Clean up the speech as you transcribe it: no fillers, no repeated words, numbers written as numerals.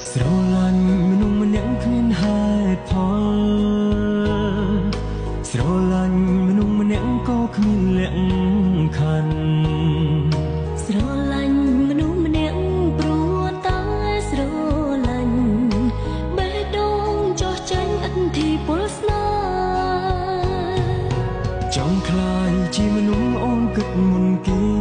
ស្រឡាញ់មនុស្សម្នាក់គ្មានហេតុផលស្រឡាញ់មនុស្សម្នាក់ក៏គ្មានលក្ខខណ្ឌស្រឡាញ់មនុស្សម្នាក់ព្រោះតែស្រឡាញ់បេះដូងចោះចាញ់ឥទ្ធិពលស្នេហ៍ចង់ខ្លាយជាមនុស្សអូនគិតមុនគេ